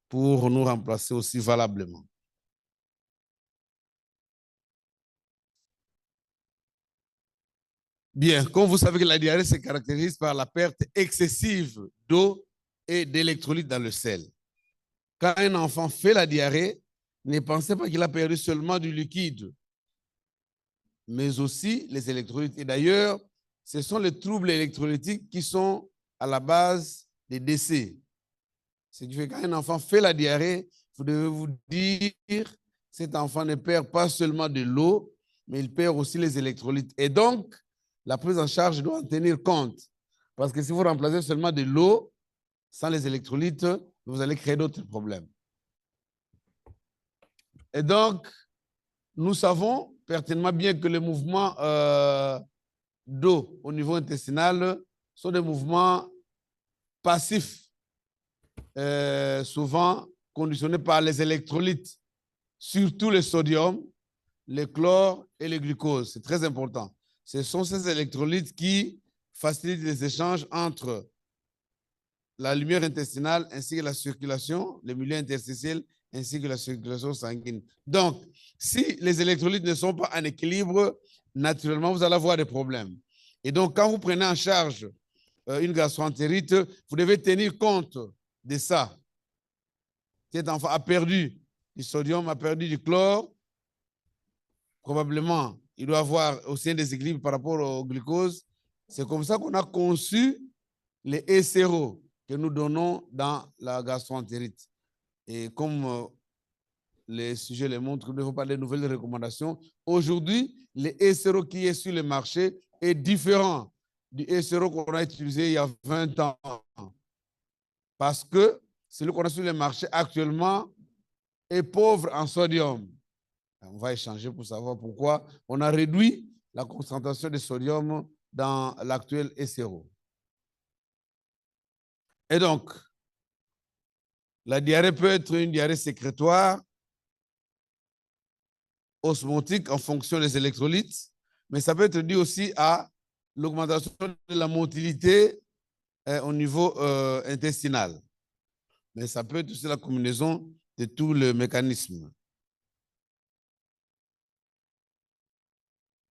pour nous remplacer aussi valablement. Bien, comme vous savez que la diarrhée se caractérise par la perte excessive d'eau et d'électrolytes dans le sel. Quand un enfant fait la diarrhée, ne pensez pas qu'il a perdu seulement du liquide, mais aussi les électrolytes. Et d'ailleurs, ce sont les troubles électrolytiques qui sont à la base des décès. Ce qui fait que quand un enfant fait la diarrhée, vous devez vous dire, cet enfant ne perd pas seulement de l'eau, mais il perd aussi les électrolytes. Et donc, la prise en charge doit en tenir compte. Parce que si vous remplacez seulement de l'eau, sans les électrolytes, vous allez créer d'autres problèmes. Et donc, nous savons pertinemment bien que les mouvements d'eau au niveau intestinal sont des mouvements passifs, souvent conditionnés par les électrolytes, surtout le sodium, le chlore et le glucose. C'est très important. Ce sont ces électrolytes qui facilitent les échanges entre la lumière intestinale ainsi que la circulation, le milieu interstitiel ainsi que la circulation sanguine. Donc, si les électrolytes ne sont pas en équilibre, naturellement, vous allez avoir des problèmes. Et donc, quand vous prenez en charge une gastroentérite, vous devez tenir compte de ça. Cet enfant a perdu du sodium, a perdu du chlore. Probablement, il doit avoir aussi un déséquilibre par rapport au glucose. C'est comme ça qu'on a conçu les SRO que nous donnons dans la gastroentérite. Et comme les sujets le montrent, nous ne devons pas de nouvelles recommandations. Aujourd'hui, le SRO qui est sur le marché est différent du SRO qu'on a utilisé il y a 20 ans. Parce que celui qu'on a sur le marché actuellement est pauvre en sodium. On va échanger pour savoir pourquoi on a réduit la concentration de sodium dans l'actuel SRO. Et donc, la diarrhée peut être une diarrhée sécrétoire, osmotique en fonction des électrolytes, mais ça peut être dû aussi à l'augmentation de la motilité au niveau intestinal. Mais ça peut être aussi la combinaison de tout le mécanisme.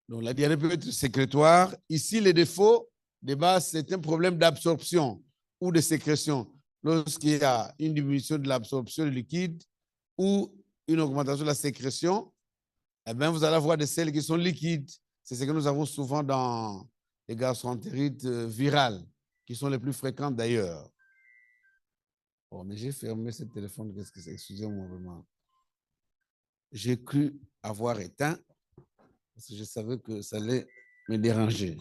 Donc, la diarrhée peut être sécrétoire. Ici, les défauts de base, c'est un problème d'absorption ou de sécrétion. Lorsqu'il y a une diminution de l'absorption du liquide ou une augmentation de la sécrétion, eh bien, vous allez avoir des selles qui sont liquides. C'est ce que nous avons souvent dans les gastroentérites virales, qui sont les plus fréquentes d'ailleurs. Oh, mais j'ai fermé ce téléphone. Qu'est-ce que c'est? Excusez-moi vraiment. J'ai cru avoir éteint parce que je savais que ça allait me déranger.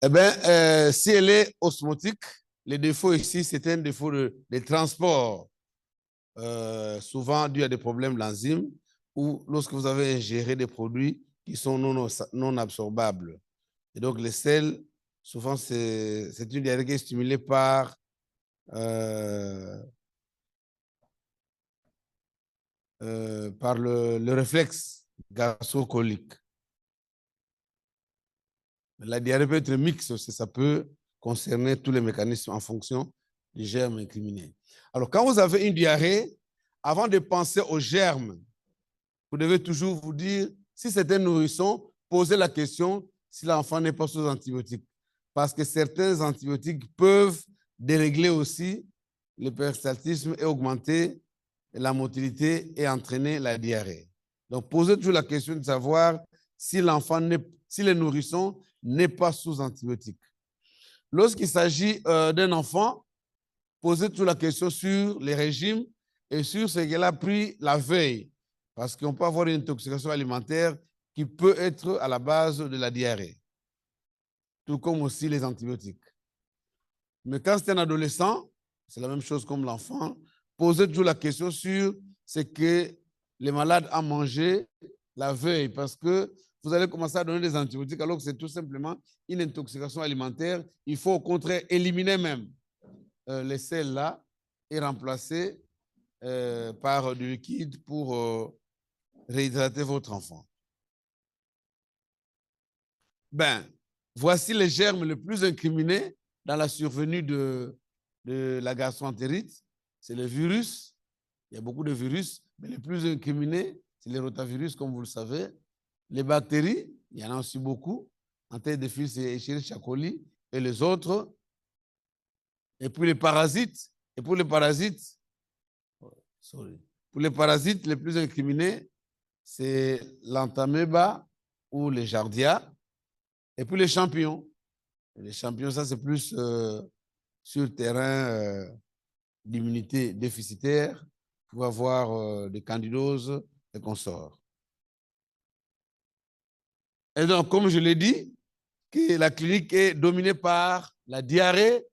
Eh bien, si elle est osmotique, le défaut ici, c'est un défaut de transport, souvent dû à des problèmes d'enzymes ou lorsque vous avez ingéré des produits qui sont non absorbables. Et donc, les sels, souvent, c'est une diarrhée qui est stimulée par le réflexe gastro-colique. La diarrhée peut être mixte aussi, ça peut concerner tous les mécanismes en fonction des germes incriminés. Alors, quand vous avez une diarrhée, avant de penser aux germes, vous devez toujours vous dire, si c'est un nourrisson, posez la question si l'enfant n'est pas sous antibiotiques. Parce que certains antibiotiques peuvent dérégler aussi le péristaltisme et augmenter la motilité et entraîner la diarrhée. Donc, posez toujours la question de savoir si le nourrisson n'est pas sous antibiotiques. Lorsqu'il s'agit d'un enfant, posez toujours la question sur les régimes et sur ce qu'elle a pris la veille. Parce qu'on peut avoir une intoxication alimentaire qui peut être à la base de la diarrhée, tout comme aussi les antibiotiques. Mais quand c'est un adolescent, c'est la même chose comme l'enfant, posez toujours la question sur ce que les malades ont mangé la veille, parce que vous allez commencer à donner des antibiotiques alors que c'est tout simplement une intoxication alimentaire. Il faut au contraire éliminer même les sels là et remplacer par du liquide pour réhydrater votre enfant. Ben, voici les germes les plus incriminés dans la survenue de la gastroentérite. C'est le virus. Il y a beaucoup de virus, mais les plus incriminés, c'est les rotavirus, comme vous le savez. Les bactéries, il y en a aussi beaucoup. En tête de fil, c'est Escherichia coli et les autres. Et puis les parasites. Et pour les parasites, pour les parasites les plus incriminés, c'est l'entamoeba ou les giardia. Et puis les champignons. Les champignons, ça c'est plus sur le terrain d'immunité déficitaire pour avoir des candidoses et consorts. Et donc, comme je l'ai dit, que la clinique est dominée par la diarrhée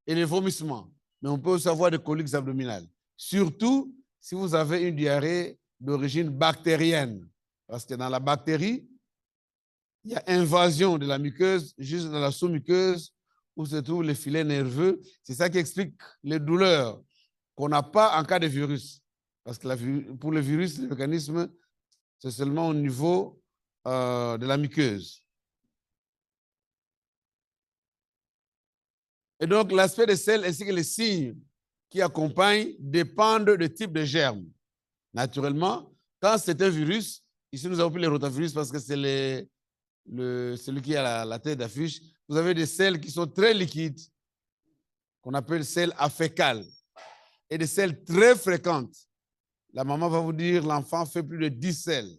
et les vomissements. Mais on peut aussi avoir des coliques abdominales. Surtout si vous avez une diarrhée d'origine bactérienne. Parce que dans la bactérie, il y a invasion de la muqueuse, juste dans la sous-muqueuse, où se trouvent les filets nerveux. C'est ça qui explique les douleurs qu'on n'a pas en cas de virus. Parce que pour le virus, le mécanisme, c'est seulement au niveau de la muqueuse. Et donc, l'aspect des selles ainsi que les signes qui accompagnent dépendent du type de germe. Naturellement, quand c'est un virus, ici nous avons pris les rotavirus parce que c'est celui qui a la tête d'affiche, vous avez des selles qui sont très liquides, qu'on appelle selles afécales, et des selles très fréquentes. La maman va vous dire l'enfant fait plus de 10 selles.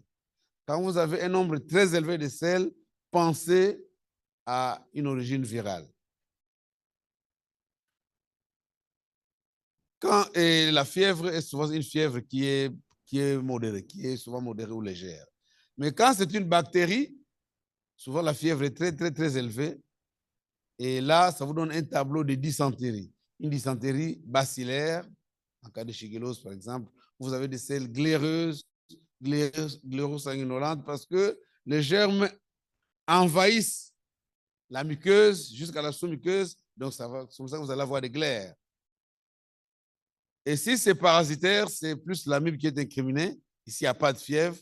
Quand vous avez un nombre très élevé de selles, pensez à une origine virale. Et la fièvre est souvent une fièvre qui est modérée, qui est souvent modérée ou légère. Mais quand c'est une bactérie, souvent la fièvre est très, très, très élevée. Et là, ça vous donne un tableau de dysenterie. Une dysenterie bacillaire, en cas de shigellose par exemple, vous avez des selles glaireuses, glairosanguinolentes, parce que les germes envahissent la muqueuse jusqu'à la sous-muqueuse. Donc, c'est pour ça que vous allez avoir des glaires. Et si c'est parasitaire, c'est plus l'amibe qui est incriminée. Ici, il n'y a pas de fièvre.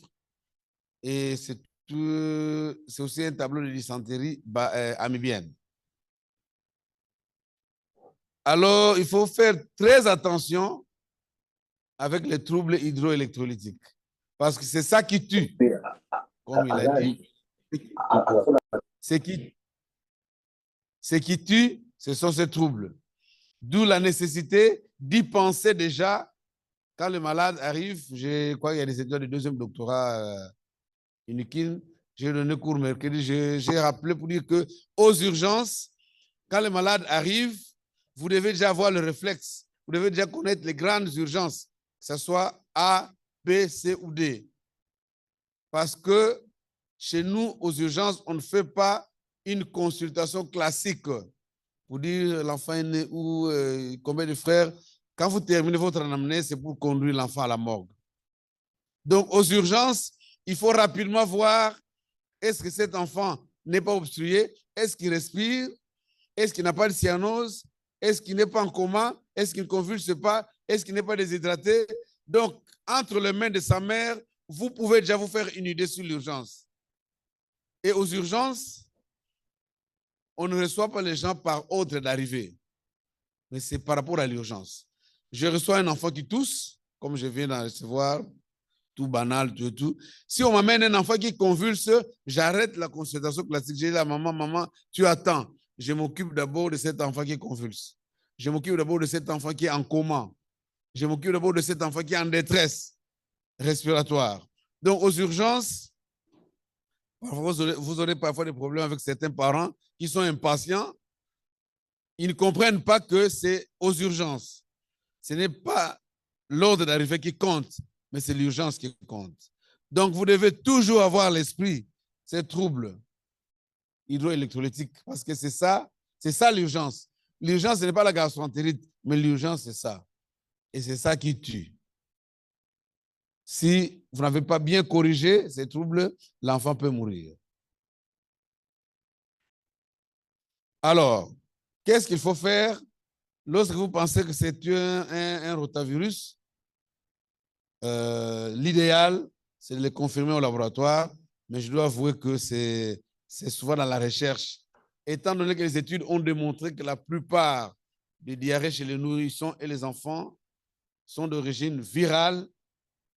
Et c'est aussi un tableau de dysenterie amibienne. Alors, il faut faire très attention avec les troubles hydroélectrolytiques. Parce que c'est ça qui tue, comme il a dit. Ce qui tue, ce sont ces troubles. D'où la nécessité d'y penser déjà quand le malade arrive. Je crois qu'il y a des étudiants de deuxième doctorat UNIKIN. J'ai donné cours mercredi. J'ai rappelé pour dire qu'aux urgences, quand le malade arrive, vous devez déjà avoir le réflexe. Vous devez déjà connaître les grandes urgences, que ce soit A, B, C ou D. Parce que chez nous, aux urgences, on ne fait pas une consultation classique pour dire l'enfant est né ou combien de frères. Quand vous terminez votre anamnèse, c'est pour conduire l'enfant à la morgue. Donc, aux urgences, il faut rapidement voir est-ce que cet enfant n'est pas obstrué, est-ce qu'il respire, est-ce qu'il n'a pas de cyanose, est-ce qu'il n'est pas en coma, est-ce qu'il ne convulse pas, est-ce qu'il n'est pas déshydraté. Donc, entre les mains de sa mère, vous pouvez déjà vous faire une idée sur l'urgence. Et aux urgences, on ne reçoit pas les gens par ordre d'arrivée, mais c'est par rapport à l'urgence. Je reçois un enfant qui tousse, comme je viens d'en recevoir, tout banal, tout. Si on m'amène un enfant qui convulse, j'arrête la consultation classique. Je dis à maman, tu attends. Je m'occupe d'abord de cet enfant qui convulse. Je m'occupe d'abord de cet enfant qui est en coma. Je m'occupe d'abord de cet enfant qui est en détresse respiratoire. Donc, aux urgences, vous aurez parfois des problèmes avec certains parents qui sont impatients. Ils ne comprennent pas que c'est aux urgences. Ce n'est pas l'ordre d'arrivée qui compte, mais c'est l'urgence qui compte. Donc, vous devez toujours avoir à l'esprit ces troubles hydroélectrolytiques, parce que c'est ça l'urgence. L'urgence, ce n'est pas la gastroentérite, mais l'urgence, c'est ça. Et c'est ça qui tue. Si vous n'avez pas bien corrigé ces troubles, l'enfant peut mourir. Alors, qu'est-ce qu'il faut faire lorsque vous pensez que c'est un rotavirus? L'idéal, c'est de les confirmer au laboratoire, mais je dois avouer que c'est souvent dans la recherche. Étant donné que les études ont démontré que la plupart des diarrhées chez les nourrissons et les enfants sont d'origine virale,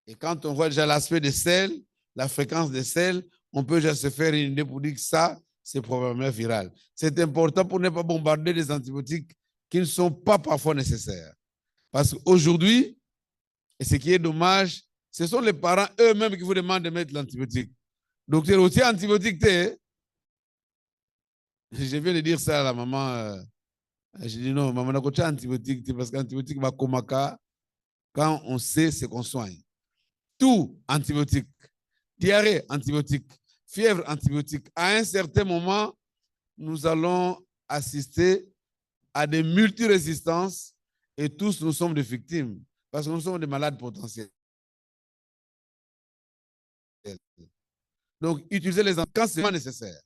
et quand on voit déjà l'aspect des selles, la fréquence des selles, on peut déjà se faire une idée pour dire que ça, c'est probablement viral. C'est important pour ne pas bombarder des antibiotiques qui ne sont pas parfois nécessaires. Parce qu'aujourd'hui, et ce qui est dommage, ce sont les parents eux-mêmes qui vous demandent de mettre l'antibiotique. Docteur, aussi antibiotique, je viens de dire ça à la maman. Je dis non, maman, on a antibiotique parce qu'antibiotique va comaka quand on sait ce qu'on soigne. Tout antibiotique. Diarrhée, antibiotique. Fièvre, antibiotique. À un certain moment, nous allons assister à des multirésistances et tous nous sommes des victimes parce que nous sommes des malades potentiels. Donc, utilisez les antibiotiques quand c'est nécessaire.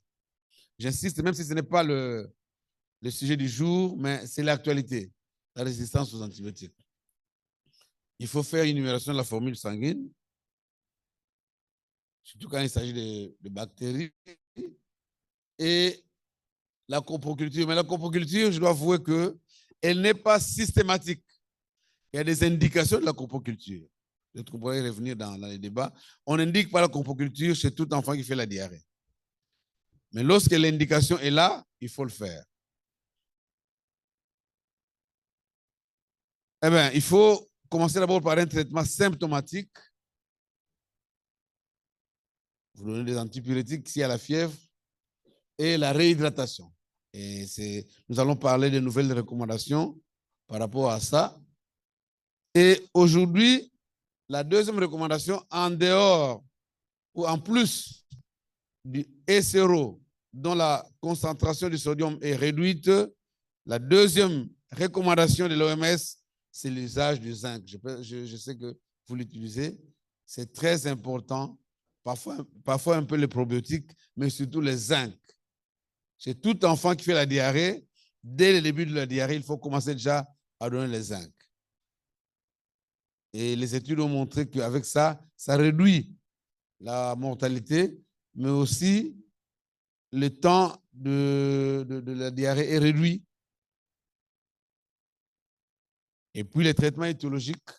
J'insiste, même si ce n'est pas le sujet du jour, mais c'est l'actualité, la résistance aux antibiotiques. Il faut faire une numération de la formule sanguine, surtout quand il s'agit de bactéries, et la coproculture. Mais la coproculture, je dois avouer qu'elle n'est pas systématique. Il y a des indications de la coproculture. Je pourrais revenir dans les débats. On n'indique pas la coproculture chez tout enfant qui fait la diarrhée. Mais lorsque l'indication est là, il faut le faire. Eh bien, il faut commencer d'abord par un traitement symptomatique. Vous donnez des antipyrétiques s'il y a la fièvre et la réhydratation. Et nous allons parler de nouvelles recommandations par rapport à ça. Et aujourd'hui, la deuxième recommandation, en dehors ou en plus du SRO, dont la concentration du sodium est réduite, la deuxième recommandation de l'OMS, c'est l'usage du zinc. Je sais que vous l'utilisez. C'est très important. Parfois un peu les probiotiques, mais surtout les zinc. Chez tout enfant qui fait la diarrhée, dès le début de la diarrhée, il faut commencer déjà à donner les zinc. Et les études ont montré qu'avec ça, ça réduit la mortalité, mais aussi le temps de la diarrhée est réduit. Et puis les traitements étiologiques,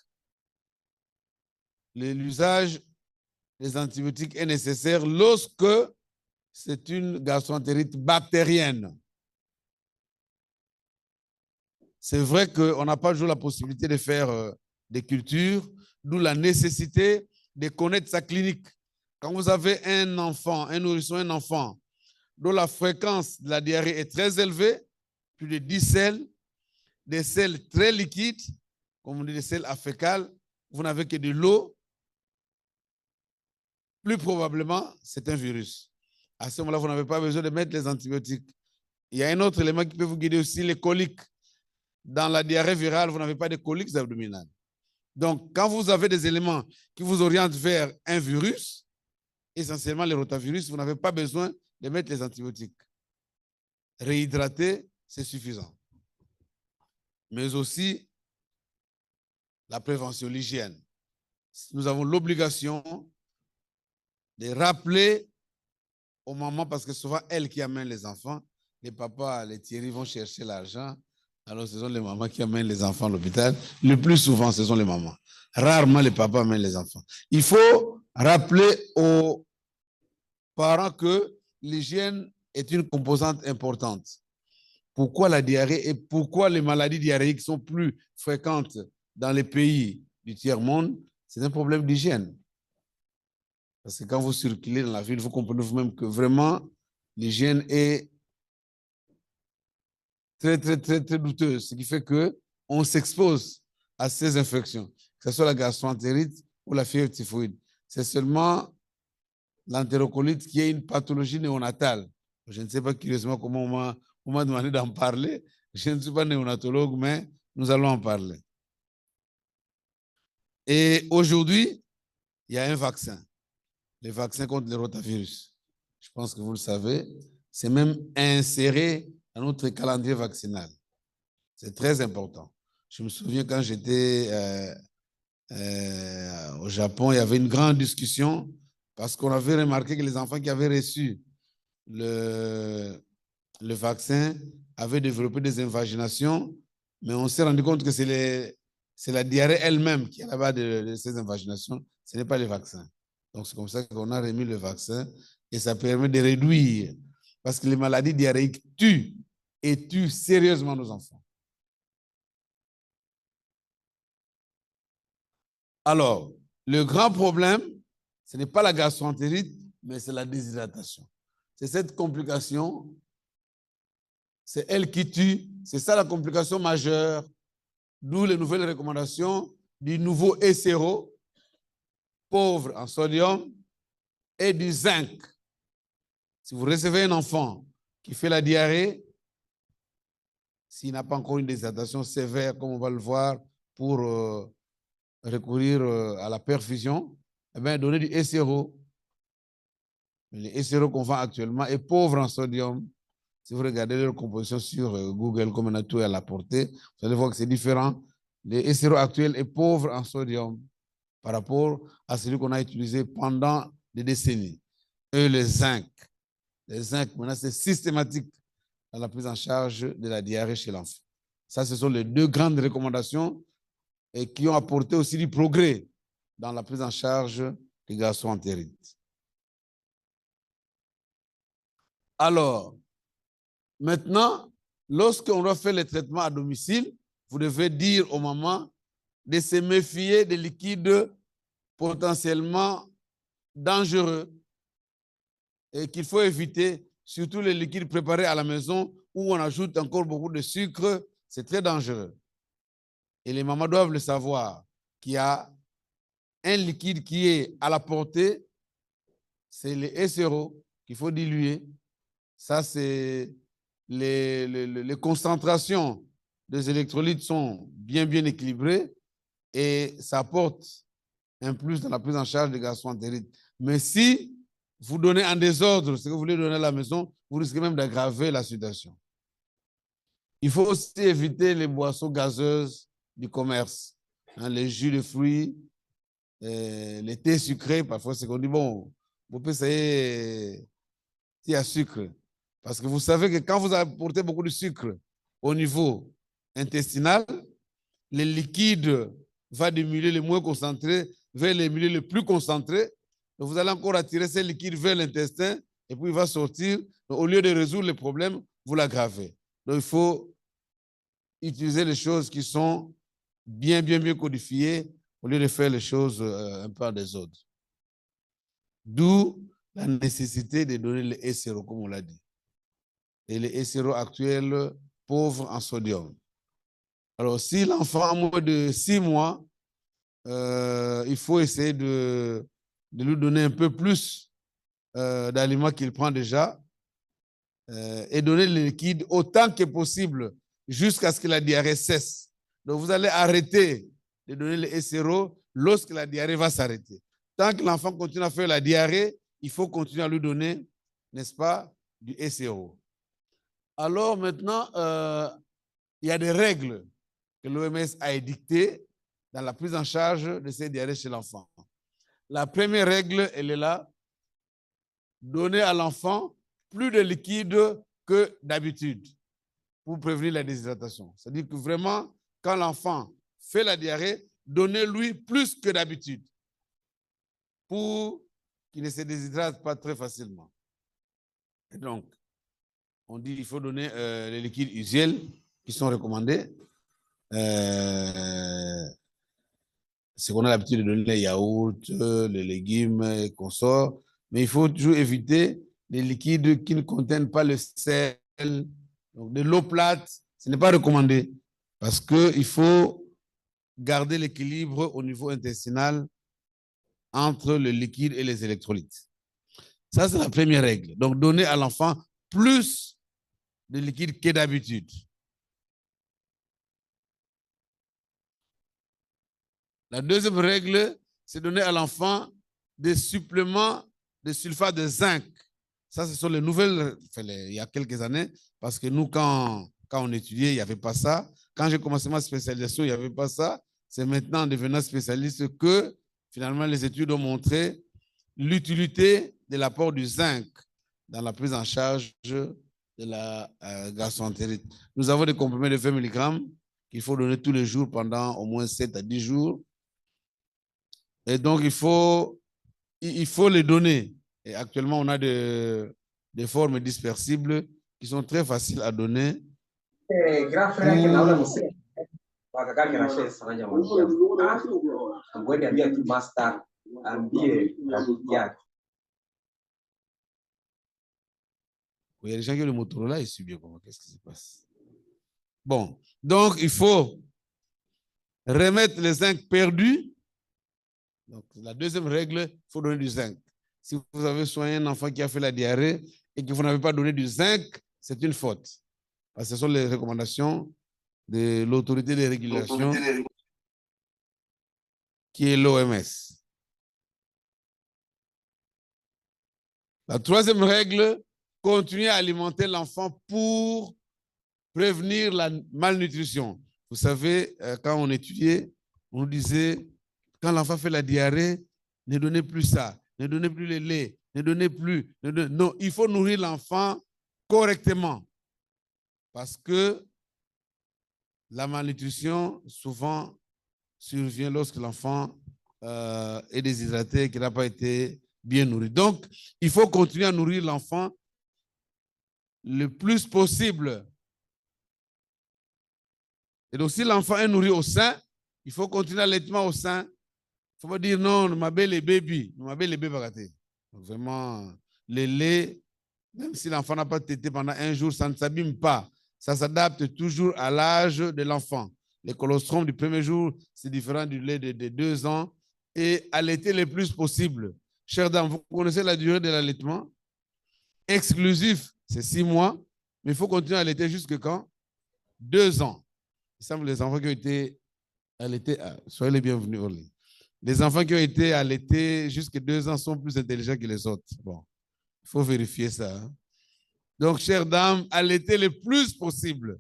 l'usage des antibiotiques est nécessaire lorsque c'est une gastroentérite bactérienne. C'est vrai qu'on n'a pas toujours la possibilité de faire des cultures, d'où la nécessité de connaître sa clinique. Quand vous avez un enfant, un nourrisson, un enfant, dont la fréquence de la diarrhée est très élevée, plus de 10 selles, des selles très liquides, comme on dit des selles afécales, vous n'avez que de l'eau, plus probablement, c'est un virus. À ce moment-là, vous n'avez pas besoin de mettre les antibiotiques. Il y a un autre élément qui peut vous guider aussi, les coliques. Dans la diarrhée virale, vous n'avez pas de coliques abdominales. Donc, quand vous avez des éléments qui vous orientent vers un virus, essentiellement les rotavirus, vous n'avez pas besoin de mettre les antibiotiques. Réhydrater, c'est suffisant. Mais aussi la prévention, l'hygiène. Nous avons l'obligation de rappeler aux mamans, parce que souvent elles qui amènent les enfants, les papas, les Thierry vont chercher l'argent, alors ce sont les mamans qui amènent les enfants à l'hôpital. Le plus souvent, ce sont les mamans. Rarement les papas amènent les enfants. Il faut rappeler aux parents que l'hygiène est une composante importante. Pourquoi la diarrhée et pourquoi les maladies diarrhéiques sont plus fréquentes dans les pays du tiers-monde? C'est un problème d'hygiène. Parce que quand vous circulez dans la ville, vous comprenez vous-même que vraiment l'hygiène est très douteuse, ce qui fait qu'on s'expose à ces infections, que ce soit la gastroentérite ou la fièvre typhoïde. C'est seulement l'entérocolite qui est une pathologie néonatale. Je ne sais pas curieusement comment on m'a demandé d'en parler. Je ne suis pas néonatologue, mais nous allons en parler. Et aujourd'hui, il y a un vaccin, le vaccin contre le rotavirus. Je pense que vous le savez. C'est même inséré dans notre calendrier vaccinal. C'est très important. Je me souviens quand j'étais au Japon, il y avait une grande discussion parce qu'on avait remarqué que les enfants qui avaient reçu le vaccin avaient développé des invaginations, mais on s'est rendu compte que c'est la diarrhée elle-même qui est là-bas de ces invaginations, ce n'est pas les vaccins. Donc c'est comme ça qu'on a remis le vaccin et ça permet de réduire, parce que les maladies diarrhéiques tuent et tuent sérieusement nos enfants. Alors, le grand problème, ce n'est pas la gastroentérite, mais c'est la déshydratation. C'est cette complication, c'est elle qui tue, c'est ça la complication majeure, d'où les nouvelles recommandations du nouveau SRO, pauvre en sodium, et du zinc. Si vous recevez un enfant qui fait la diarrhée, s'il n'a pas encore une déshydratation sévère, comme on va le voir, pour recourir à la perfusion, eh bien, donnez du SRO. Le SRO qu'on vend actuellement est pauvre en sodium. Si vous regardez leur composition sur Google, comme on a tout à la portée, vous allez voir que c'est différent. Le SRO actuel est pauvre en sodium par rapport à celui qu'on a utilisé pendant des décennies. Et le zinc. Le zinc, maintenant, c'est systématique dans la prise en charge de la diarrhée chez l'enfant. Ça, ce sont les deux grandes recommandations et qui ont apporté aussi du progrès dans la prise en charge des gastroentérites. Alors, maintenant, lorsqu'on doit faire les traitements à domicile, vous devez dire aux mamans de se méfier des liquides potentiellement dangereux et qu'il faut éviter, surtout les liquides préparés à la maison où on ajoute encore beaucoup de sucre, c'est très dangereux. Et les mamans doivent le savoir, qu'il y a un liquide qui est à la portée, c'est le SRO qu'il faut diluer. Ça, c'est les concentrations des électrolytes sont bien équilibrées et ça apporte un plus dans la prise en charge des gastroentérites. Mais si vous donnez en désordre ce que vous voulez donner à la maison, vous risquez même d'aggraver la situation. Il faut aussi éviter les boissons gazeuses du commerce, hein, les jus de fruits, les thés sucrés. Parfois, c'est qu'on dit, bon, vous pouvez essayer s'il y a sucre. Parce que vous savez que quand vous apportez beaucoup de sucre au niveau intestinal, le liquide va diminuer le moins concentré vers les milieux les plus concentrés. Donc vous allez encore attirer ces liquides vers l'intestin et puis il va sortir. Donc, au lieu de résoudre le problème, vous l'aggravez. Donc il faut utiliser les choses qui sont bien codifiées au lieu de faire les choses un peu en désordre. D'où la nécessité de donner le SRO, comme on l'a dit. Et le SRO actuel pauvre en sodium. Alors, si l'enfant a moins de 6 mois, il faut essayer de lui donner un peu plus d'aliments qu'il prend déjà et donner le liquide autant que possible jusqu'à ce que la diarrhée cesse. Donc, vous allez arrêter de donner le SRO lorsque la diarrhée va s'arrêter. Tant que l'enfant continue à faire la diarrhée, il faut continuer à lui donner, n'est-ce pas, du SRO. Alors maintenant, il y a des règles que l'OMS a édictées dans la prise en charge de ces diarrhées chez l'enfant. La première règle, elle est là. Donner à l'enfant plus de liquide que d'habitude pour prévenir la déshydratation. C'est-à-dire que vraiment, quand l'enfant fait la diarrhée, donnez-lui plus que d'habitude pour qu'il ne se déshydrate pas très facilement. Et donc, on dit qu'il faut donner les liquides usuels qui sont recommandés. C'est qu'on a l'habitude de donner les yaourts, les légumes et consorts, mais il faut toujours éviter les liquides qui ne contiennent pas le sel. Donc, de l'eau plate, ce n'est pas recommandé parce qu'il faut garder l'équilibre au niveau intestinal entre le liquide et les électrolytes. Ça, c'est la première règle. Donc, donner à l'enfant plus de liquide que d'habitude. La deuxième règle, c'est donner à l'enfant des suppléments de sulfate de zinc. Ça, ce sont les nouvelles, il y a quelques années, parce que nous, quand on étudiait, il n'y avait pas ça. Quand j'ai commencé ma spécialisation, il n'y avait pas ça. C'est maintenant, en devenant spécialiste, que finalement, les études ont montré l'utilité de l'apport du zinc dans la prise en charge de la gastroentérite. Nous avons des comprimés de 20 mg qu'il faut donner tous les jours pendant au moins 7 à 10 jours. Et donc, il faut les donner. Et actuellement, on a des formes dispersibles qui sont très faciles à donner. Il y a des gens qui ont le Motorola, ils suivent bien comment. Qu'est-ce qui se passe? Bon, donc il faut remettre le zinc perdu. Donc, la deuxième règle, il faut donner du zinc. Si vous avez soigné un enfant qui a fait la diarrhée et que vous n'avez pas donné du zinc, c'est une faute. Parce que ce sont les recommandations de l'autorité de régulation qui est l'OMS. La troisième règle, continuer à alimenter l'enfant pour prévenir la malnutrition. Vous savez, quand on étudiait, on nous disait, quand l'enfant fait la diarrhée, ne donnez plus ça, ne donnez plus le lait, ne donnez plus. Non, il faut nourrir l'enfant correctement. Parce que la malnutrition, souvent, survient lorsque l'enfant est déshydraté et qu'il n'a pas été bien nourri. Donc, il faut continuer à nourrir l'enfant le plus possible. Et donc, si l'enfant est nourri au sein, il faut continuer l'allaitement au sein. Il ne faut pas dire non, ma belle est baby, ma belle est bébé. Vraiment, le lait, même si l'enfant n'a pas tété pendant un jour, ça ne s'abîme pas. Ça s'adapte toujours à l'âge de l'enfant. Les colostrum du premier jour, c'est différent du lait de 2 ans. Et allaiter le plus possible. Chère dame, vous connaissez la durée de l'allaitement? Exclusif, c'est 6 mois, mais il faut continuer à allaiter jusque quand? 2 ans. Il semble que les enfants qui ont été allaités, soyez les bienvenus au lit. Les enfants qui ont été allaités jusqu'à 2 ans sont plus intelligents que les autres. Bon, il faut vérifier ça. Hein? Donc, chère dame, allaitez le plus possible.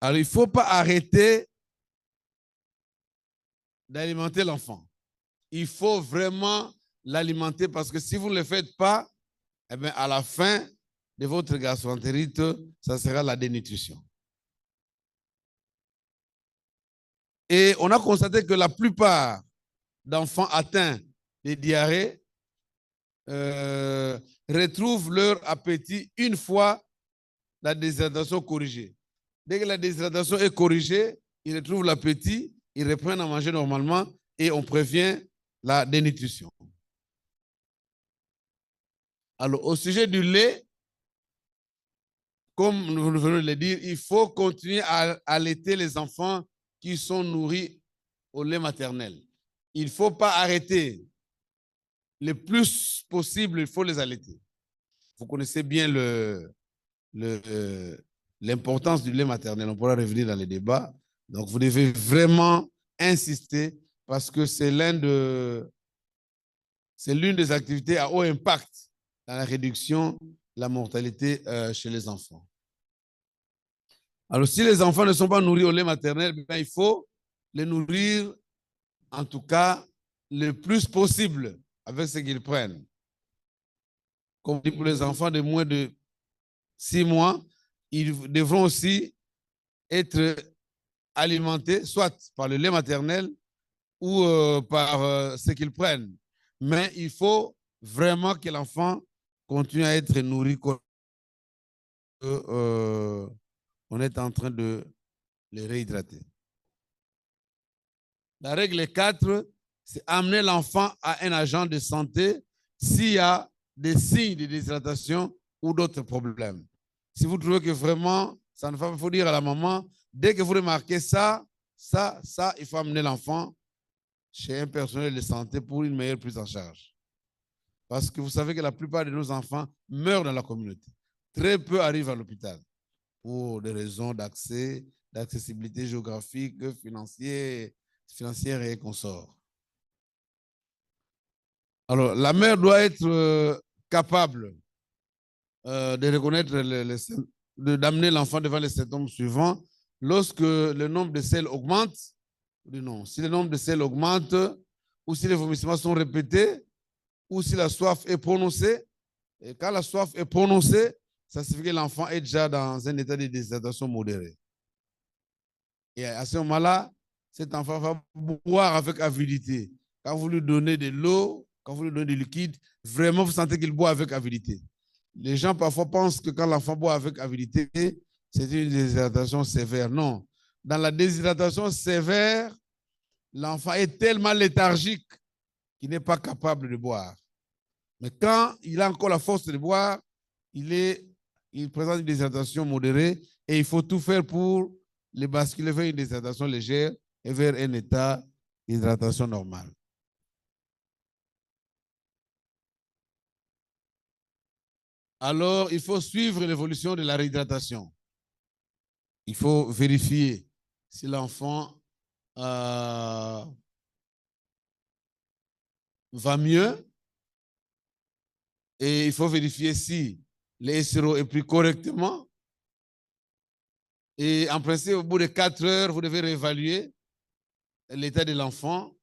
Alors, il ne faut pas arrêter d'alimenter l'enfant. Il faut vraiment l'alimenter parce que si vous ne le faites pas, eh bien, à la fin de votre gastroentérite, ça sera la dénutrition. Et on a constaté que la plupart d'enfants atteints de diarrhée retrouvent leur appétit une fois la déshydratation corrigée. Dès que la déshydratation est corrigée, ils retrouvent l'appétit, ils reprennent à manger normalement et on prévient la dénutrition. Alors, au sujet du lait, comme nous venons de le dire, il faut continuer à allaiter les enfants qui sont nourris au lait maternel. Il ne faut pas arrêter. Le plus possible, il faut les allaiter. Vous connaissez bien l'importance du lait maternel. On pourra revenir dans les débats. Donc, vous devez vraiment insister parce que c'est l'une des activités à haut impact dans la réduction de la mortalité chez les enfants. Alors, si les enfants ne sont pas nourris au lait maternel, bien, il faut les nourrir, en tout cas, le plus possible avec ce qu'ils prennent. Comme dit pour les enfants de moins de 6 mois, ils devront aussi être alimentés, soit par le lait maternel ou par ce qu'ils prennent. Mais il faut vraiment que l'enfant continue à être nourri comme on est en train de les réhydrater. La règle 4, c'est amener l'enfant à un agent de santé s'il y a des signes de déshydratation ou d'autres problèmes. Si vous trouvez que vraiment, ça ne va pas, il faut dire à la maman, dès que vous remarquez ça, il faut amener l'enfant chez un personnel de santé pour une meilleure prise en charge. Parce que vous savez que la plupart de nos enfants meurent dans la communauté. Très peu arrivent à l'hôpital pour des raisons d'accès, d'accessibilité géographique, financière et consorts. Alors, la mère doit être capable de reconnaître, d'amener l'enfant devant les symptômes suivants. Lorsque le nombre de selles augmente, non, si le nombre de selles augmente, ou si les vomissements sont répétés, ou si la soif est prononcée. Et quand la soif est prononcée, ça signifie que l'enfant est déjà dans un état de déshydratation modérée. Et à ce moment-là, cet enfant va boire avec avidité. Quand vous lui donnez de l'eau, quand vous lui donnez du liquide, vraiment, vous sentez qu'il boit avec avidité. Les gens parfois pensent que quand l'enfant boit avec avidité, c'est une déshydratation sévère. Non. Dans la déshydratation sévère, l'enfant est tellement léthargique qu'il n'est pas capable de boire. Mais quand il a encore la force de boire, il présente une déshydratation modérée et il faut tout faire pour le basculer vers une déshydratation légère et vers un état d'hydratation normale. Alors, il faut suivre l'évolution de la réhydratation. Il faut vérifier si l'enfant va mieux et il faut vérifier si les SRO est pris correctement. Et en principe, au bout de 4 heures, vous devez réévaluer l'état de l'enfant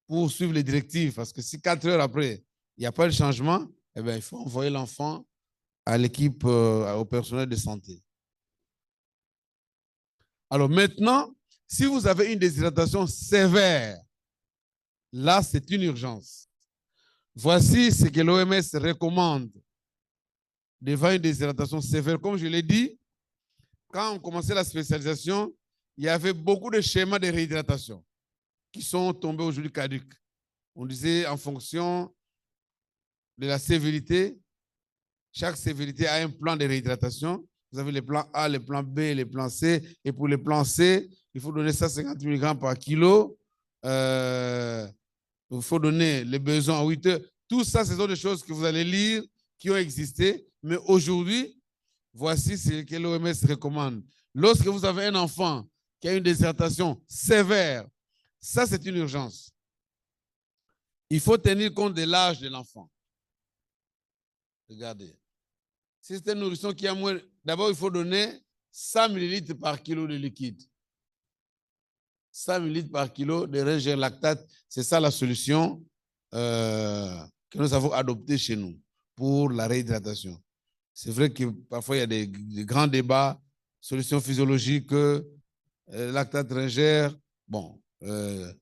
pour suivre les directives. Parce que si 4 heures après, il n'y a pas de changement, eh bien, il faut envoyer l'enfant à l'équipe, au personnel de santé. Alors maintenant, si vous avez une déshydratation sévère, là, c'est une urgence. Voici ce que l'OMS recommande devant une déshydratation sévère. Comme je l'ai dit, quand on commençait la spécialisation, il y avait beaucoup de schémas de réhydratation qui sont tombés aujourd'hui caducs. On disait en fonction de la sévérité, chaque sévérité a un plan de réhydratation. Vous avez les plans A, les plans B, les plans C. Et pour les plans C, il faut donner 150 mg par kilo. Il faut donner les besoins en 8 heures. Tout ça, ce sont des choses que vous allez lire, qui ont existé. Mais aujourd'hui, voici ce que l'OMS recommande. Lorsque vous avez un enfant qui a une déshydratation sévère, ça, c'est une urgence. Il faut tenir compte de l'âge de l'enfant. Regardez. Si c'est un nourrisson qui a moins, d'abord, il faut donner 100 ml par kilo de liquide. 100 ml par kilo de régère lactate, c'est ça la solution que nous avons adoptée chez nous pour la réhydratation. C'est vrai que parfois, il y a des grands débats, solutions physiologiques, lactate régère. Bon, le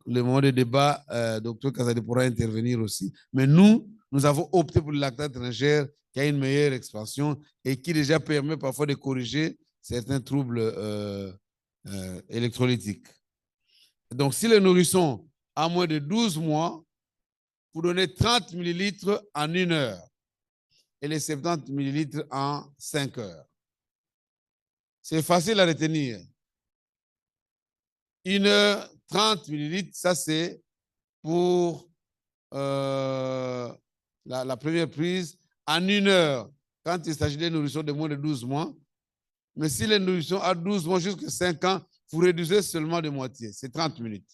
moment de débat, docteur Kazadi pourra intervenir aussi. Mais nous avons opté pour le lactate régère qui a une meilleure expansion et qui déjà permet parfois de corriger certains troubles électrolytiques. Donc, si le nourrisson a moins de 12 mois, vous donnez 30 ml en 1 heure et les 70 ml en 5 heures. C'est facile à retenir. 1 heure, 30 ml, ça c'est pour la première prise en 1 heure quand il s'agit des nourrissons de moins de 12 mois. Mais si les nourrissons à 12 mois jusqu'à 5 ans, vous réduisez seulement de moitié, c'est 30 minutes.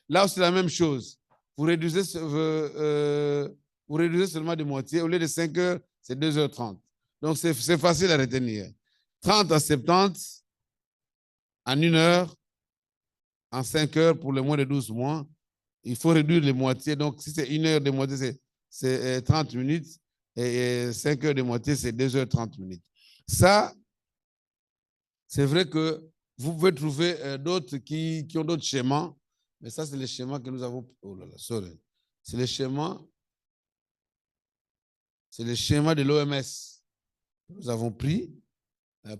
Là, c'est la même chose. Vous réduisez seulement de moitié. Au lieu de 5 heures, c'est 2h30. Donc, c'est facile à retenir. 30 à 70 en 1 heure, en 5 heures pour les moins de 12 mois. Il faut réduire les moitiés. Donc, si c'est 1 heure de moitié, c'est 30 minutes. Et 5 heures de moitié, c'est 2h30 minutes. Ça, c'est vrai que vous pouvez trouver d'autres qui ont d'autres schémas. Mais ça, c'est les schémas que nous avons. Oh là là, sorry. C'est les schémas. C'est les schémas de l'OMS que nous avons pris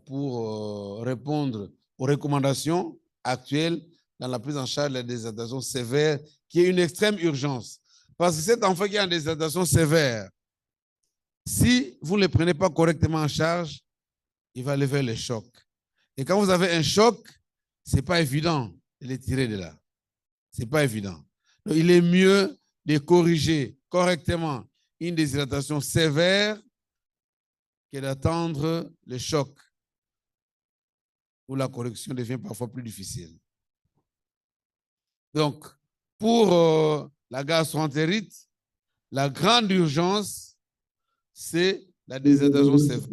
pour répondre aux recommandations actuelles dans la prise en charge de la déshydratation sévère, qui est une extrême urgence. Parce que cet enfant qui a une déshydratation sévère, si vous ne le prenez pas correctement en charge, il va lever le choc. Et quand vous avez un choc, ce n'est pas évident de les tirer de là. Ce n'est pas évident. Donc, il est mieux de corriger correctement une déshydratation sévère que d'attendre le choc où la correction devient parfois plus difficile. Donc, pour la gastroentérite, La grande urgence, c'est la déshydratation sévère.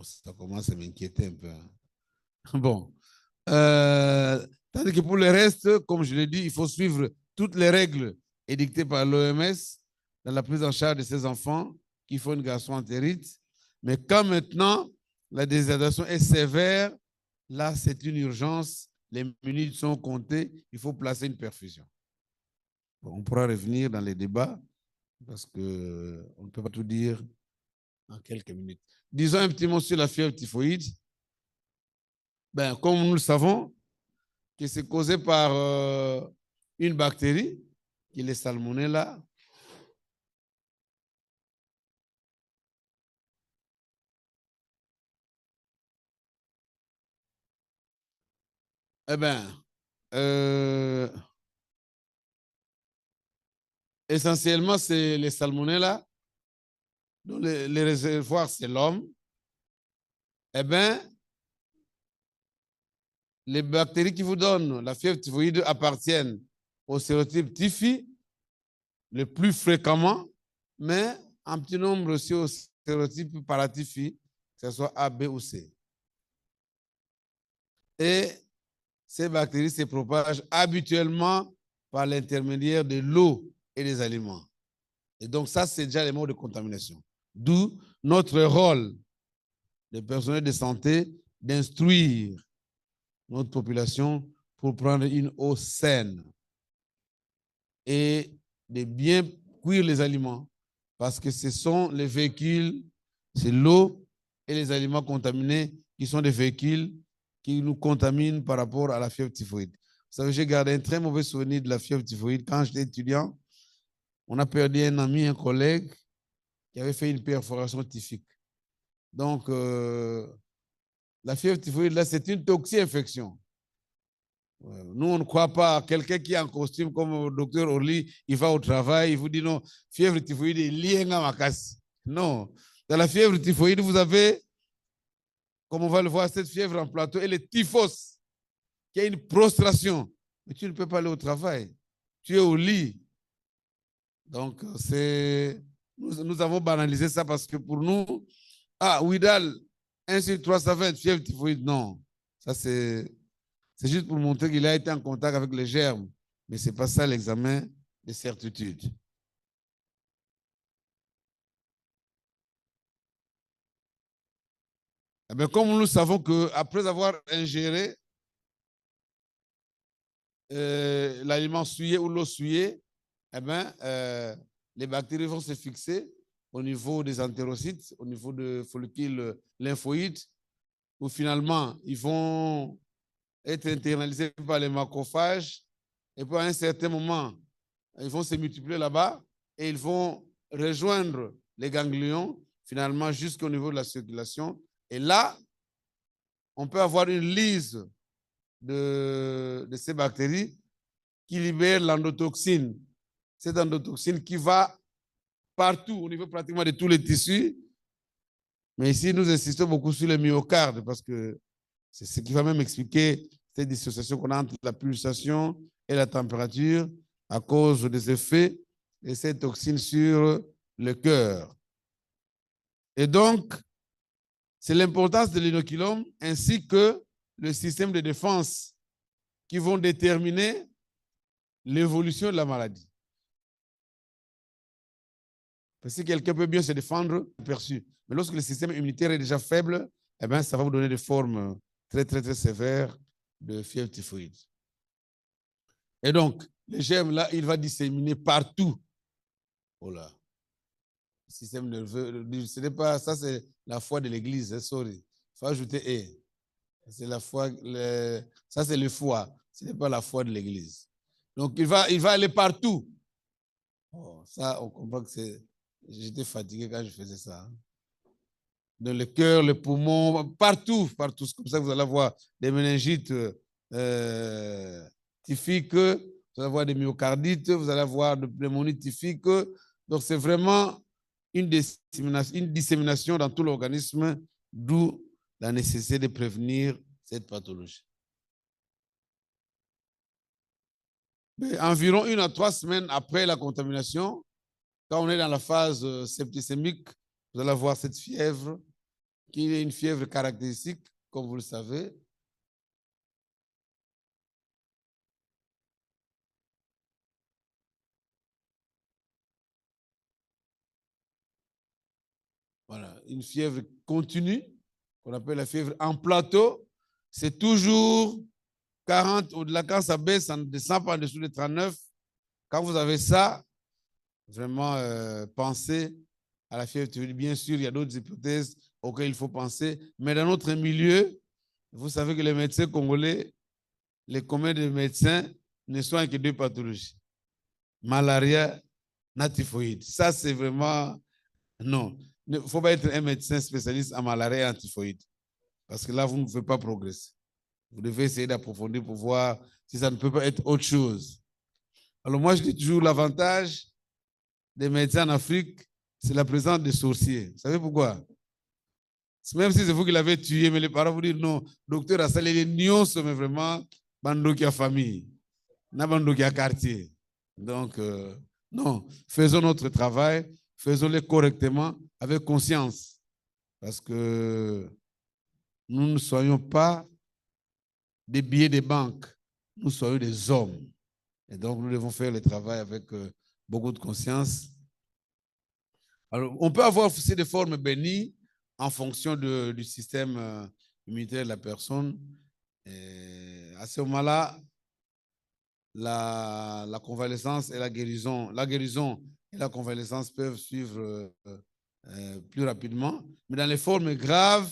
Ça commence à m'inquiéter un peu. Bon. Tandis que pour le reste, comme je l'ai dit, il faut suivre toutes les règles édictées par l'OMS dans la prise en charge de ces enfants qui font une gastroentérite. Mais quand maintenant la déshydratation est sévère, là, c'est une urgence. Les minutes sont comptées. Il faut placer une perfusion. Bon, on pourra revenir dans les débats parce qu'on ne peut pas tout dire en quelques minutes. Disons un petit mot sur la fièvre typhoïde. Ben, comme nous le savons, que c'est causé par une bactérie, qui est le Salmonella. Eh bien, essentiellement, c'est les Salmonella, dont les réservoirs, c'est l'homme. Eh bien, les bactéries qui vous donnent la fièvre typhoïde appartiennent au sérotype Typhi, le plus fréquemment, mais en petit nombre aussi au sérotype Paratyphi, que ce soit A, B ou C. Et ces bactéries se propagent habituellement par l'intermédiaire de l'eau et des aliments. Et donc, ça, c'est déjà les modes de contamination. D'où notre rôle de personnel de santé d'instruire notre population pour prendre une eau saine et de bien cuire les aliments parce que ce sont les véhicules, c'est l'eau et les aliments contaminés qui sont des véhicules qui nous contaminent par rapport à la fièvre typhoïde. Vous savez, j'ai gardé un très mauvais souvenir de la fièvre typhoïde. Quand j'étais étudiant, on a perdu un ami, un collègue qui avait fait une perforation typhique. Donc, la fièvre typhoïde, là, c'est une toxi-infection. Nous, on ne croit pas à quelqu'un qui est en costume comme le docteur Orly, il va au travail, il vous dit non, fièvre typhoïde est liée à ma casse. Non. Dans la fièvre typhoïde, vous avez, comme on va le voir, cette fièvre en plateau, elle est typhos, qui a une prostration. Mais tu ne peux pas aller au travail. Tu es au lit. Donc, nous avons banalisé ça parce que pour nous, Widal, 1 sur 3, ça va être fièvre typhoïde. Non. Ça, c'est juste pour montrer qu'il a été en contact avec les germes. Mais ce n'est pas ça l'examen de certitude. Eh bien, comme nous savons qu'après avoir ingéré l'aliment souillé ou l'eau souillée, eh bien, les bactéries vont se fixer au niveau des entérocytes, au niveau de follicules lymphoïdes, où finalement, ils vont être internalisés par les macrophages. Et puis, à un certain moment, ils vont se multiplier là-bas et ils vont rejoindre les ganglions, finalement, jusqu'au niveau de la circulation. Et là, on peut avoir une lyse de ces bactéries qui libèrent l'endotoxine. Cette endotoxine qui va partout, au niveau pratiquement de tous les tissus. Mais ici, nous insistons beaucoup sur le myocarde parce que c'est ce qui va même expliquer cette dissociation qu'on a entre la pulsation et la température à cause des effets de cette toxine sur le cœur. Et donc, c'est l'importance de l'inoculum ainsi que le système de défense qui vont déterminer l'évolution de la maladie. Parce que quelqu'un peut bien se défendre, perçu. Mais lorsque le système immunitaire est déjà faible, eh bien, ça va vous donner des formes très, très, très sévères de fièvre typhoïde. Et donc, le germe, là, il va disséminer partout. Oh là. Le système nerveux, ce n'est pas, ça c'est la foi de l'Église, hein, sorry. Il faut ajouter et. C'est la foi, ça c'est le foie, ce n'est pas la foi de l'Église. Donc, il va aller partout. Oh, ça, on comprend que c'est. J'étais fatigué quand je faisais ça. Hein. Dans le cœur, le poumon, partout, partout. C'est comme ça que vous allez avoir des méningites typhiques, vous allez avoir des myocardites, vous allez avoir des pneumonies typhiques. Donc, c'est vraiment une dissémination dans tout l'organisme, d'où la nécessité de prévenir cette pathologie. Mais environ 1 à 3 semaines après la contamination, quand on est dans la phase septicémique, vous allez avoir cette fièvre, qui est une fièvre caractéristique, comme vous le savez. Voilà, une fièvre continue, qu'on appelle la fièvre en plateau. C'est toujours 40, au-delà, quand ça baisse, ça ne descend pas en dessous de 39. Quand vous avez ça, vraiment, pensez à la fièvre typhoïde. Bien sûr, il y a d'autres hypothèses auxquelles il faut penser. Mais dans notre milieu, vous savez que les médecins congolais, les communs de médecins ne soignent que 2 pathologies. Malaria, typhoïde. Ça, c'est vraiment... Non. Il ne faut pas être un médecin spécialiste en malaria et en typhoïde. Parce que là, vous ne pouvez pas progresser. Vous devez essayer d'approfondir pour voir si ça ne peut pas être autre chose. Alors moi, je dis toujours l'avantage des médecins en Afrique, c'est la présence des sorciers. Vous savez pourquoi? Même si c'est vous qui l'avez tué, mais les parents vous disent non, docteur a salé les nyons, mais vraiment, bando qui a famille, n'a bando qui a quartier. Donc, non, faisons notre travail, faisons-le correctement, avec conscience. Parce que nous ne soyons pas des billets de banque, nous soyons des hommes. Et donc, nous devons faire le travail avec beaucoup de conscience. Alors, on peut avoir aussi des formes bénies en fonction du système immunitaire de la personne. Et à ce moment-là, la convalescence et la guérison et la convalescence peuvent suivre plus rapidement. Mais dans les formes graves,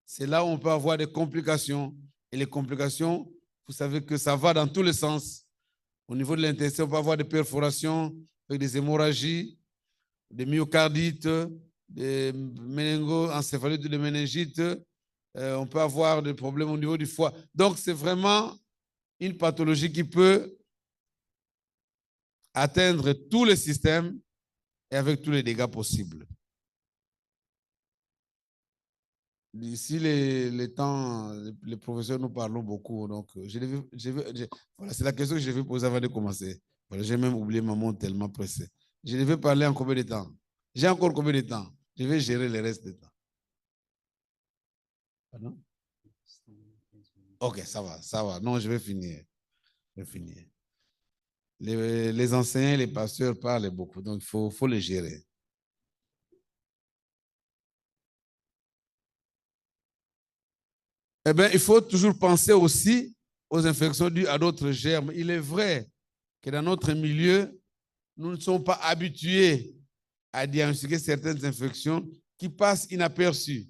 c'est là où on peut avoir des complications. Et les complications, vous savez que ça va dans tous les sens. Au niveau de l'intestin, on peut avoir des perforations avec des hémorragies, des myocardites, des méningo-encéphalites, des méningites. On peut avoir des problèmes au niveau du foie. Donc, c'est vraiment une pathologie qui peut atteindre tous les systèmes et avec tous les dégâts possibles. D'ici les temps, les professeurs nous parlons beaucoup. Donc, voilà, c'est la question que je vais poser avant de commencer. Voilà, j'ai même oublié ma montre tellement pressée. Je devais parler en combien de temps? J'ai encore combien de temps? Je vais gérer le reste du temps. Pardon? Ok, ça va, ça va. Non, je vais finir. Je vais finir. Les enseignants et les pasteurs parlent beaucoup, donc il faut les gérer. Eh bien, il faut toujours penser aussi aux infections dues à d'autres germes. Il est vrai que dans notre milieu, nous ne sommes pas habitués à diagnostiquer certaines infections qui passent inaperçues.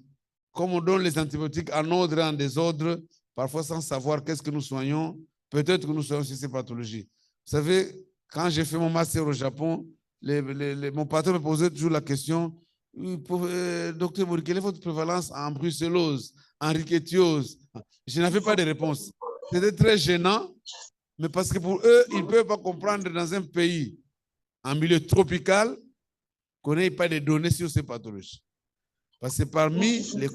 Comme on donne les antibiotiques en ordre et en désordre, parfois sans savoir qu'est-ce que nous soignons, peut-être que nous soignons sur ces pathologies. Vous savez, quand j'ai fait mon master au Japon, mon patron me posait toujours la question, docteur Mori, quelle est votre prévalence en brucellose, en rickétiose? Je n'avais pas de réponse. C'était très gênant, mais parce que pour eux, ils ne peuvent pas comprendre dans un pays en milieu tropical qu'on n'ait pas de données sur ces pathologies. Parce que c'est parmi les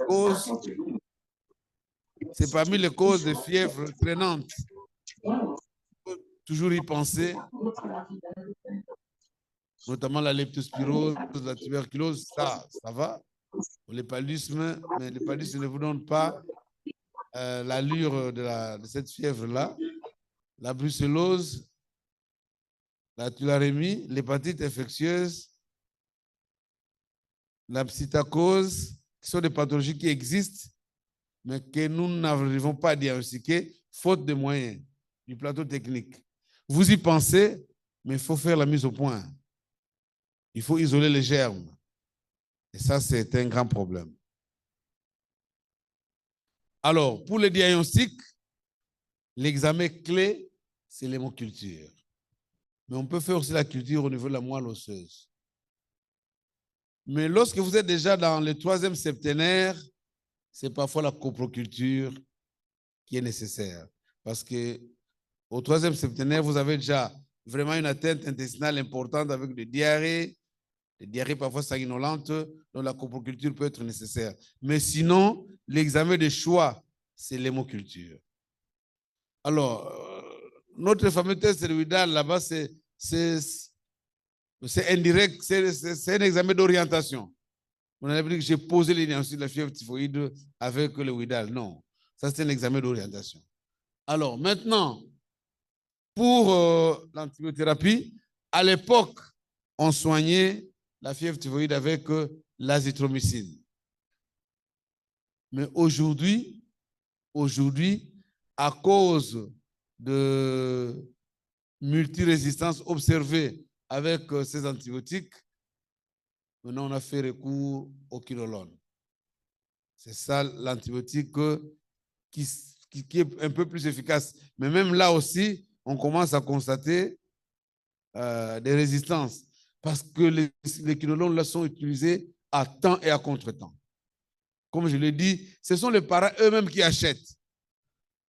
causes de fièvre traînante. Il faut toujours y penser, notamment la leptospirose, la tuberculose, ça va. Le paludisme, mais le paludisme ne vous donne pas l'allure de cette fièvre-là. La brucellose, la tularemie, l'hépatite infectieuse, la psittacose, qui sont des pathologies qui existent, mais que nous n'arrivons pas à diagnostiquer, faute de moyens du plateau technique. Vous y pensez, mais il faut faire la mise au point. Il faut isoler les germes. Et ça, c'est un grand problème. Alors, pour le diagnostic, l'examen clé, c'est l'hémoculture. Mais on peut faire aussi la culture au niveau de la moelle osseuse. Mais lorsque vous êtes déjà dans le 3e septénaire, c'est parfois la coproculture qui est nécessaire. Parce qu'au 3e septénaire, vous avez déjà vraiment une atteinte intestinale importante avec des diarrhées parfois sanguinolentes, donc la coproculture peut être nécessaire. Mais sinon, l'examen de choix, c'est l'hémoculture. Alors, notre fameux test de Widal, là-bas, c'est indirect, c'est un examen d'orientation. On a dit que j'ai posé les liens sur la fièvre typhoïde avec le Widal. Non, ça c'est un examen d'orientation. Alors maintenant, pour l'antibiothérapie, à l'époque, on soignait la fièvre typhoïde avec l'azithromycine. Mais aujourd'hui, à cause de multirésistance observée avec ces antibiotiques, maintenant on a fait recours au quinolone. C'est ça l'antibiotique qui est un peu plus efficace. Mais même là aussi, on commence à constater des résistances parce que les quinolones là sont utilisés à temps et à contre-temps. Comme je l'ai dit, ce sont les parents eux-mêmes qui achètent.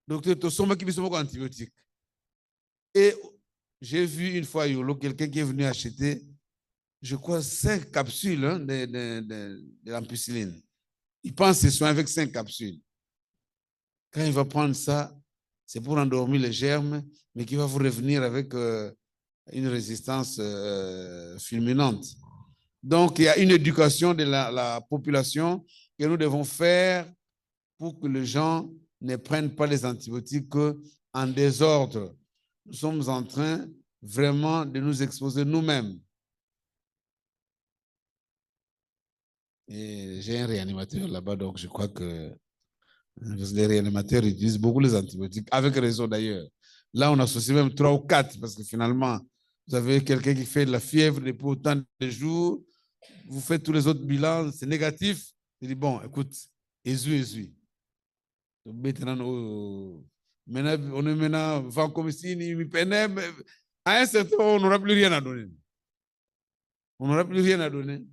Donc, ce sont qui sont antibiotiques. Et j'ai vu une fois quelqu'un qui est venu acheter, je crois, 5 capsules de l'ampicilline. Il pense ses soins avec 5 capsules. Quand il va prendre ça, c'est pour endormir les germes, mais qui va vous revenir avec une résistance fulminante. Donc, il y a une éducation de la population que nous devons faire pour que les gens ne prennent pas les antibiotiques en désordre. Nous sommes en train vraiment de nous exposer nous-mêmes. Et j'ai un réanimateur là-bas, donc je crois que les réanimateurs utilisent beaucoup les antibiotiques, avec raison d'ailleurs. Là, on associe même 3 ou 4, parce que finalement, vous avez quelqu'un qui fait de la fièvre depuis autant de jours, vous faites tous les autres bilans, c'est négatif. Il dit, bon, écoute, essuie. Maintenant, on est maintenant, va comme si, à un certain moment, on n'aura plus rien à donner. On n'aura plus rien à donner.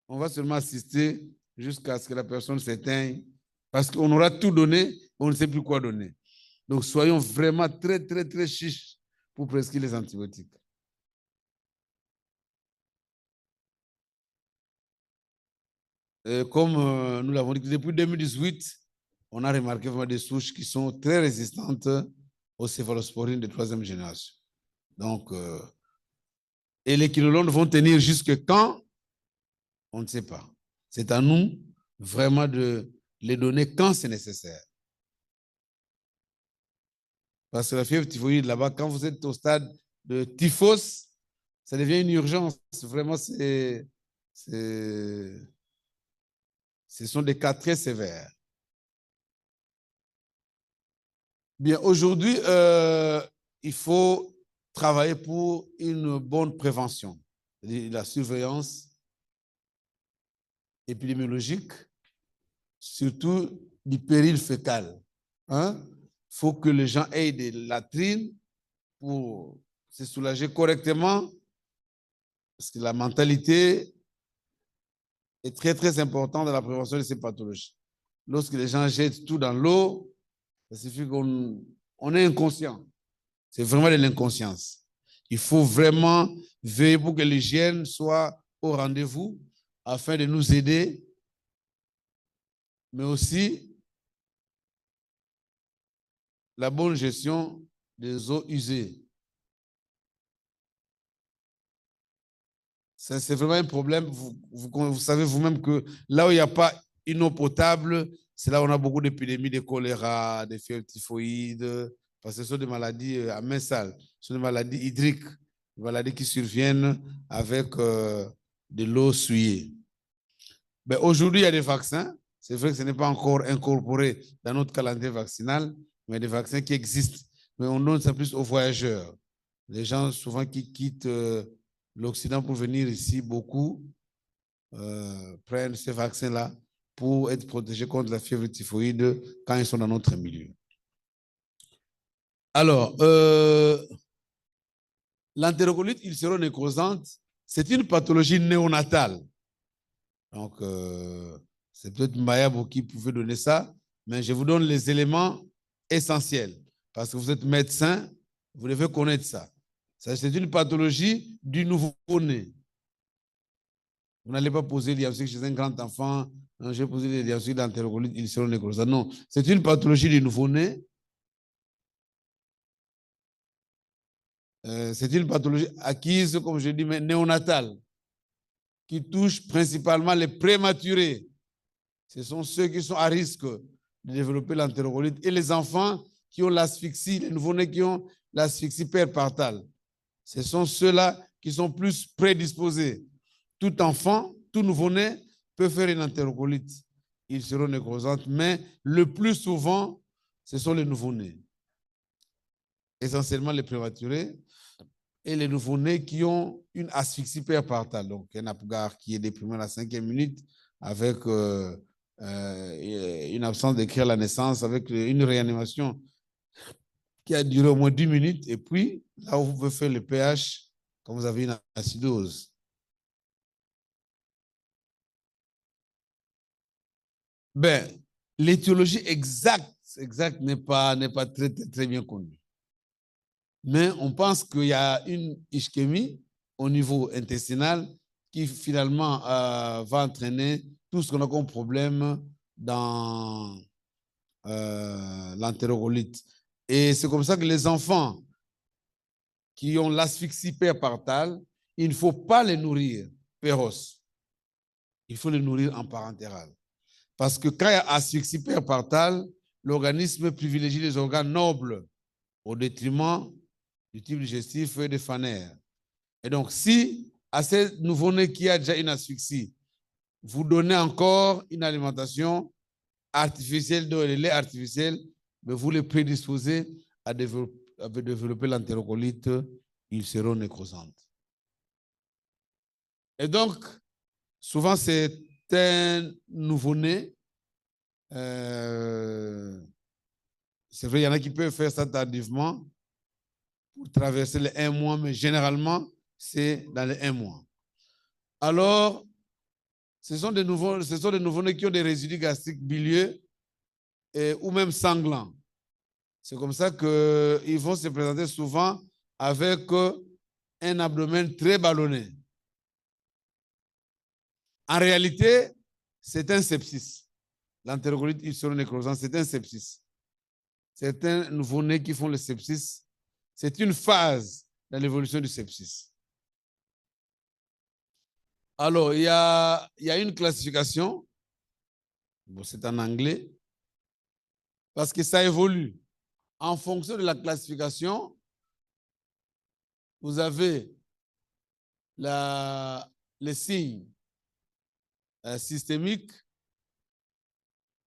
On va seulement assister jusqu'à ce que la personne s'éteigne, parce qu'on aura tout donné, mais on ne sait plus quoi donner. Donc, soyons vraiment très, très, très chiches pour prescrire les antibiotiques. Comme nous l'avons dit, depuis 2018, on a remarqué vraiment des souches qui sont très résistantes aux céphalosporines de 3e génération. Donc, et les quinolones vont tenir jusque quand? On ne sait pas. C'est à nous vraiment de les donner quand c'est nécessaire. Parce que la fièvre typhoïde, là-bas, quand vous êtes au stade de typhos, ça devient une urgence. Vraiment, ce sont des cas très sévères. Bien, aujourd'hui, il faut travailler pour une bonne prévention, la surveillance épidémiologique, surtout du péril fécal. Il faut que les gens aient des latrines pour se soulager correctement, parce que la mentalité est très, très importante dans la prévention de ces pathologies. Lorsque les gens jettent tout dans l'eau, ça signifie qu'on est inconscient. C'est vraiment de l'inconscience. Il faut vraiment veiller pour que l'hygiène soit au rendez-vous afin de nous aider, mais aussi la bonne gestion des eaux usées. C'est vraiment un problème. Vous savez vous-même que là où il n'y a pas une eau potable, c'est là où on a beaucoup d'épidémies de choléra, de fièvre typhoïde, parce que ce sont des maladies à main sale, ce sont des maladies hydriques, des maladies qui surviennent avec de l'eau souillée. Ben, aujourd'hui, il y a des vaccins. C'est vrai que ce n'est pas encore incorporé dans notre calendrier vaccinal, mais des vaccins qui existent. Mais on donne ça plus aux voyageurs. Les gens souvent qui quittent l'Occident pour venir ici, beaucoup prennent ces vaccins-là pour être protégés contre la fièvre typhoïde quand ils sont dans notre milieu. Alors, l'entérocolite ulcéro-nécrosante, c'est une pathologie néonatale. Donc, c'est peut-être Mayabo qui pouvait donner ça, mais je vous donne les éléments essentiels. Parce que vous êtes médecin, vous devez connaître ça. C'est une pathologie du nouveau-né. Vous n'allez pas poser le diagnostic chez un grand enfant. Non, j'ai posé le diagnostic d'entérocolite ulcéro-nécrosante. Non, c'est une pathologie du nouveau-né C'est une pathologie acquise, comme je dis, mais néonatale, qui touche principalement les prématurés. Ce sont ceux qui sont à risque de développer l'entérocolique et les enfants qui ont l'asphyxie, les nouveau-nés qui ont l'asphyxie perpartale. Ce sont ceux-là qui sont plus prédisposés. Tout enfant, tout nouveau-né peut faire une entérocolite. Ils seront nécrosantes, mais le plus souvent, ce sont les nouveau-nés. Essentiellement les prématurés et les nouveau-nés qui ont une asphyxie perpartale, donc un apgar qui est déprimé à la 5e minute avec une absence d'écrire à la naissance, avec une réanimation qui a duré au moins 10 minutes, et puis là où vous pouvez faire le pH quand vous avez une acidose. Ben, l'étiologie exacte n'est pas très bien connue. Mais on pense qu'il y a une ischémie au niveau intestinal qui finalement va entraîner tout ce qu'on a comme problème dans l'entérocolique. Et c'est comme ça que les enfants qui ont l'asphyxie perpartale, il ne faut pas les nourrir péros. Il faut les nourrir en parentéral. Parce que quand il y a asphyxie perpartale, l'organisme privilégie les organes nobles au détriment du type digestif et des phanères. Et donc, si à ce nouveau-né qui a déjà une asphyxie, vous donnez encore une alimentation artificielle, de lait artificiel, mais vous les prédisposez à développer l'entérocolite, ils seront nécrosantes. Et donc, souvent, c'est un nouveau-né. C'est vrai, il y en a qui peuvent faire ça tardivement pour traverser les 1 mois, mais généralement, c'est dans les 1 mois. Alors, ce sont des nouveau-nés qui ont des résidus gastriques bilieux ou même sanglants. C'est comme ça qu'ils vont se présenter souvent avec un abdomen très ballonné. En réalité, c'est un sepsis. L'entérocolique ulcéro-nécrosante, c'est un sepsis. Certains nouveau-nés qui font le sepsis, c'est une phase dans l'évolution du sepsis. Alors, il y a une classification, bon, c'est en anglais, parce que ça évolue. En fonction de la classification, vous avez les signes systémiques,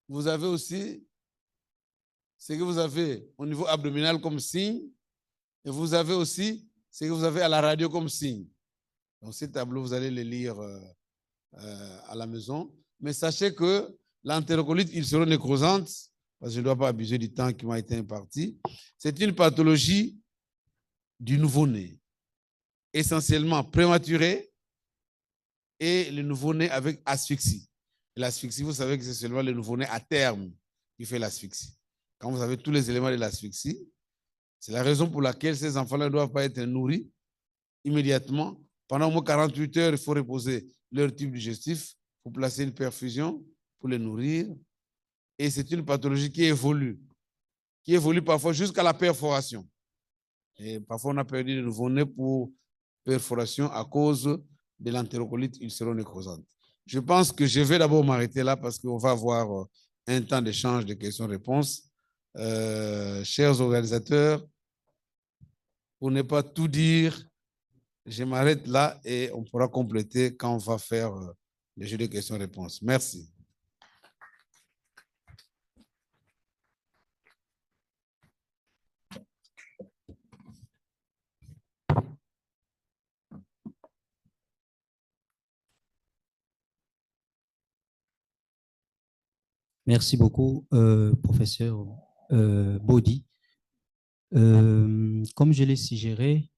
vous avez aussi ce que vous avez au niveau abdominal comme signe, et vous avez aussi ce que vous avez à la radio comme signe. Donc, ces tableaux, vous allez les lire à la maison. Mais sachez que l'entérocolite ulcéro-nécrosante, parce que je ne dois pas abuser du temps qui m'a été imparti, c'est une pathologie du nouveau-né, essentiellement prématuré, et le nouveau-né avec asphyxie. L'asphyxie, vous savez que c'est seulement le nouveau-né à terme qui fait l'asphyxie. Quand vous avez tous les éléments de l'asphyxie, c'est la raison pour laquelle ces enfants-là ne doivent pas être nourris immédiatement. Pendant au moins 48 heures, il faut reposer leur tube digestif, il faut placer une perfusion pour les nourrir. Et c'est une pathologie qui évolue parfois jusqu'à la perforation. Et parfois, on a perdu de nouveau-né pour perforation à cause de l'entérocolite ulcéro-nécrosante. Je pense que je vais d'abord m'arrêter là parce qu'on va avoir un temps d'échange de questions-réponses. Chers organisateurs, pour ne pas tout dire, je m'arrête là et on pourra compléter quand on va faire le jeu de questions-réponses. Merci. Merci beaucoup, professeur Baudy. Comme je l'ai suggéré,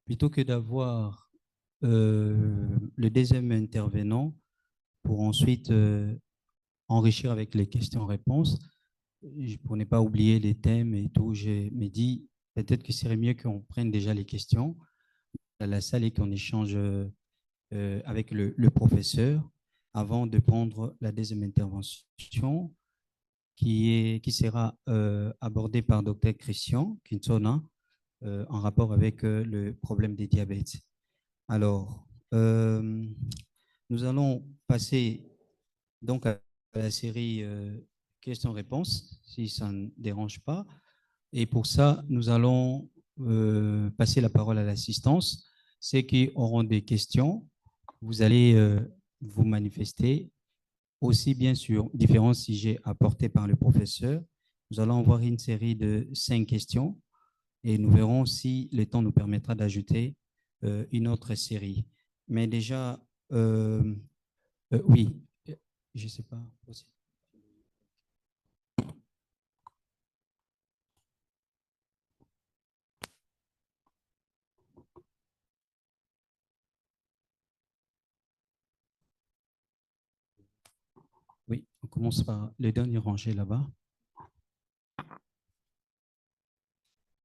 plutôt que d'avoir le deuxième intervenant pour ensuite enrichir avec les questions-réponses, pour ne pas oublier les thèmes et tout, je me dis peut-être que ce serait mieux qu'on prenne déjà les questions à la salle et qu'on échange avec le professeur avant de prendre la deuxième intervention qui sera abordée par Dr Christian Kinsona, en rapport avec le problème des diabètes. Alors, nous allons passer donc à la série questions-réponses, si ça ne dérange pas. Et pour ça, nous allons passer la parole à l'assistance. Ceux qui auront des questions, vous allez vous manifester aussi bien sur différents sujets apportés par le professeur. Nous allons avoir une série de 5 questions et nous verrons si le temps nous permettra d'ajouter une autre série. Mais déjà, oui, je ne sais pas. Oui, on commence par le dernier rangé là-bas.